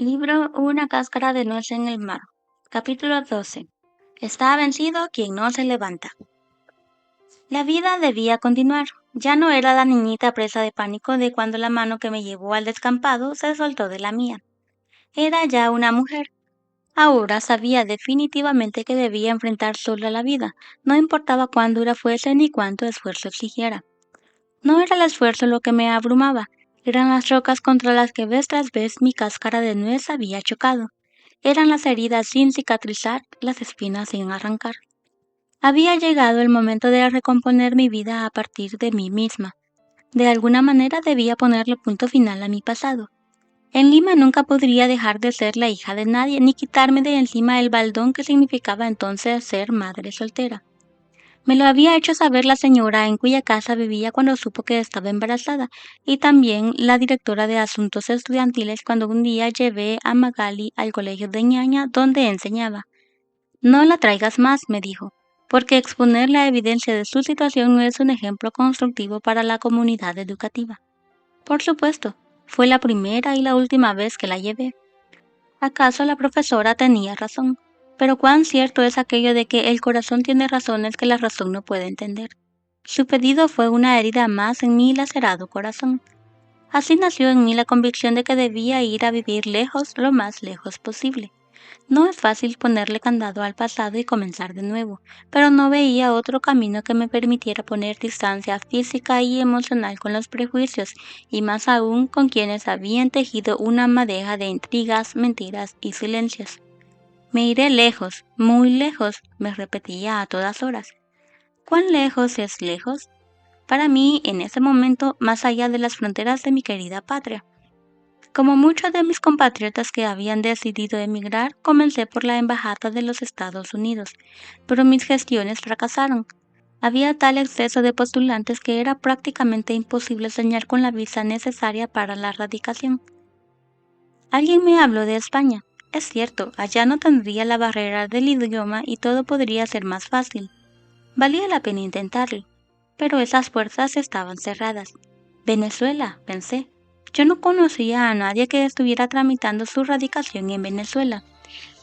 Libro Una cáscara de nuez en el mar. Capítulo 12. Está vencido quien no se levanta. La vida debía continuar. Ya no era la niñita presa de pánico de cuando la mano que me llevó al descampado se soltó de la mía. Era ya una mujer. Ahora sabía definitivamente que debía enfrentar sola la vida, no importaba cuán dura fuese ni cuánto esfuerzo exigiera. No era el esfuerzo lo que me abrumaba, eran las rocas contra las que vez tras vez mi cáscara de nuez había chocado. Eran las heridas sin cicatrizar, las espinas sin arrancar. Había llegado el momento de recomponer mi vida a partir de mí misma. De alguna manera debía ponerle punto final a mi pasado. En Lima nunca podría dejar de ser la hija de nadie, ni quitarme de encima el baldón que significaba entonces ser madre soltera. Me lo había hecho saber la señora en cuya casa vivía cuando supo que estaba embarazada, y también la directora de asuntos estudiantiles cuando un día llevé a Magali al colegio de Ñaña donde enseñaba. No la traigas más, me dijo, porque exponer la evidencia de su situación no es un ejemplo constructivo para la comunidad educativa. Por supuesto, fue la primera y la última vez que la llevé. ¿Acaso la profesora tenía razón? Pero cuán cierto es aquello de que el corazón tiene razones que la razón no puede entender. Su pedido fue una herida más en mi lacerado corazón. Así nació en mí la convicción de que debía ir a vivir lejos, lo más lejos posible. No es fácil ponerle candado al pasado y comenzar de nuevo, pero no veía otro camino que me permitiera poner distancia física y emocional con los prejuicios, y más aún con quienes habían tejido una madeja de intrigas, mentiras y silencios. Me iré lejos, muy lejos, me repetía a todas horas. ¿Cuán lejos es lejos? Para mí, en ese momento, más allá de las fronteras de mi querida patria. Como muchos de mis compatriotas que habían decidido emigrar, comencé por la Embajada de los Estados Unidos, pero mis gestiones fracasaron. Había tal exceso de postulantes que era prácticamente imposible soñar con la visa necesaria para la radicación. Alguien me habló de España. Es cierto, allá no tendría la barrera del idioma y todo podría ser más fácil. Valía la pena intentarlo, pero esas puertas estaban cerradas. Venezuela, pensé. Yo no conocía a nadie que estuviera tramitando su radicación en Venezuela.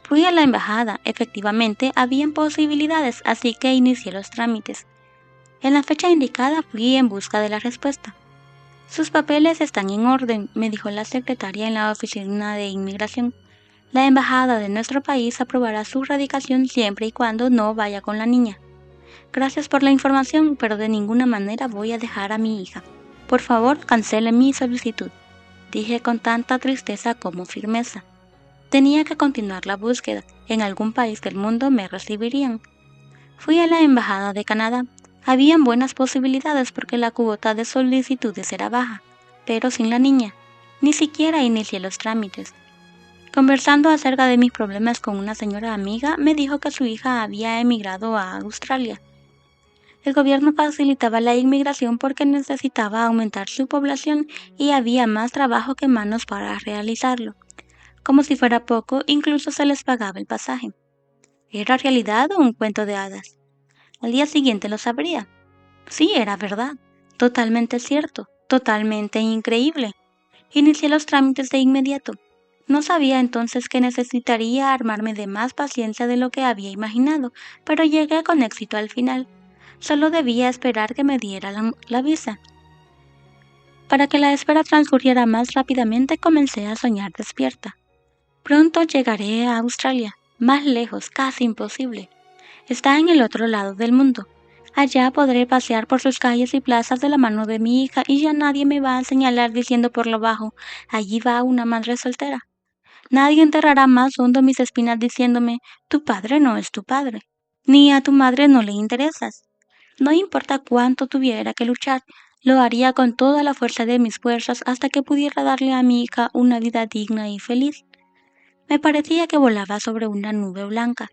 Fui a la embajada, efectivamente habían posibilidades, así que inicié los trámites. En la fecha indicada fui en busca de la respuesta. Sus papeles están en orden, me dijo la secretaria en la oficina de inmigración. La embajada de nuestro país aprobará su radicación siempre y cuando no vaya con la niña. Gracias por la información, pero de ninguna manera voy a dejar a mi hija. Por favor, cancele mi solicitud, dije con tanta tristeza como firmeza. Tenía que continuar la búsqueda. En algún país del mundo me recibirían. Fui a la embajada de Canadá. Habían buenas posibilidades porque la cuota de solicitudes era baja, pero sin la niña. Ni siquiera inicié los trámites. Conversando acerca de mis problemas con una señora amiga, me dijo que su hija había emigrado a Australia. El gobierno facilitaba la inmigración porque necesitaba aumentar su población y había más trabajo que manos para realizarlo. Como si fuera poco, incluso se les pagaba el pasaje. ¿Era realidad o un cuento de hadas? Al día siguiente lo sabría. Sí, era verdad. Totalmente cierto. Totalmente increíble. Inicié los trámites de inmediato. No sabía entonces que necesitaría armarme de más paciencia de lo que había imaginado, pero llegué con éxito al final. Solo debía esperar que me dieran la visa. Para que la espera transcurriera más rápidamente, comencé a soñar despierta. Pronto llegaré a Australia, más lejos, casi imposible. Está en el otro lado del mundo. Allá podré pasear por sus calles y plazas de la mano de mi hija y ya nadie me va a señalar diciendo por lo bajo, allí va una madre soltera. Nadie enterrará más hondo mis espinas diciéndome, tu padre no es tu padre, ni a tu madre no le interesas. No importa cuánto tuviera que luchar, lo haría con toda la fuerza de mis fuerzas hasta que pudiera darle a mi hija una vida digna y feliz. Me parecía que volaba sobre una nube blanca.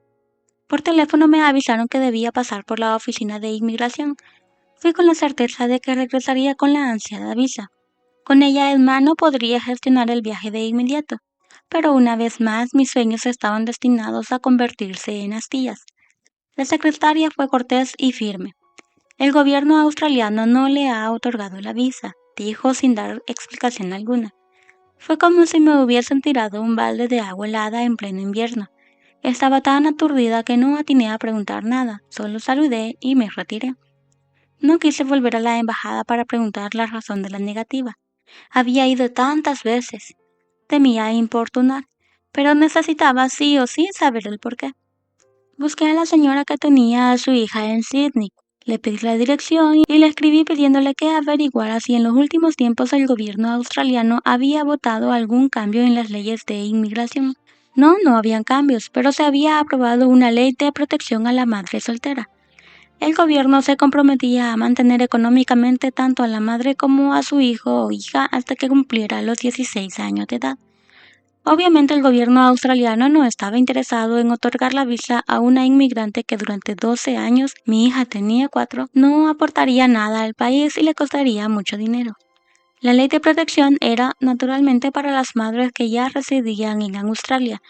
Por teléfono me avisaron que debía pasar por la oficina de inmigración. Fui con la certeza de que regresaría con la ansiada visa. Con ella en mano podría gestionar el viaje de inmediato. Pero una vez más mis sueños estaban destinados a convertirse en astillas. La secretaria fue cortés y firme. El gobierno australiano no le ha otorgado la visa, dijo sin dar explicación alguna. Fue como si me hubiesen tirado un balde de agua helada en pleno invierno. Estaba tan aturdida que no atiné a preguntar nada, solo saludé y me retiré. No quise volver a la embajada para preguntar la razón de la negativa. Había ido tantas veces. Temía importunar, pero necesitaba sí o sí saber el porqué. Busqué a la señora que tenía a su hija en Sydney. Le pedí la dirección y le escribí pidiéndole que averiguara si en los últimos tiempos el gobierno australiano había votado algún cambio en las leyes de inmigración. No, no habían cambios, pero se había aprobado una ley de protección a la madre soltera. El gobierno se comprometía a mantener económicamente tanto a la madre como a su hijo o hija hasta que cumpliera los 16 años de edad. Obviamente el gobierno australiano no estaba interesado en otorgar la visa a una inmigrante que durante 12 años, mi hija tenía 4, no aportaría nada al país y le costaría mucho dinero. La ley de protección era, naturalmente, para las madres que ya residían en Australia.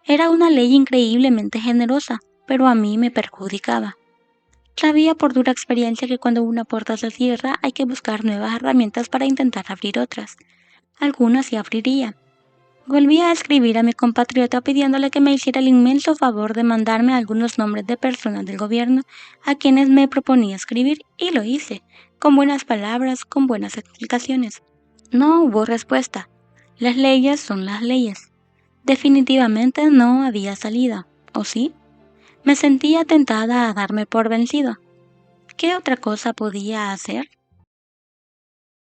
Era una ley increíblemente generosa, pero a mí me perjudicaba. Sabía por dura experiencia que cuando una puerta se cierra hay que buscar nuevas herramientas para intentar abrir otras. Algunas sí abriría. Volví a escribir a mi compatriota pidiéndole que me hiciera el inmenso favor de mandarme algunos nombres de personas del gobierno a quienes me proponía escribir, y lo hice, con buenas palabras, con buenas explicaciones. No hubo respuesta. Las leyes son las leyes. Definitivamente no había salida, ¿o sí? Me sentía tentada a darme por vencido. ¿Qué otra cosa podía hacer?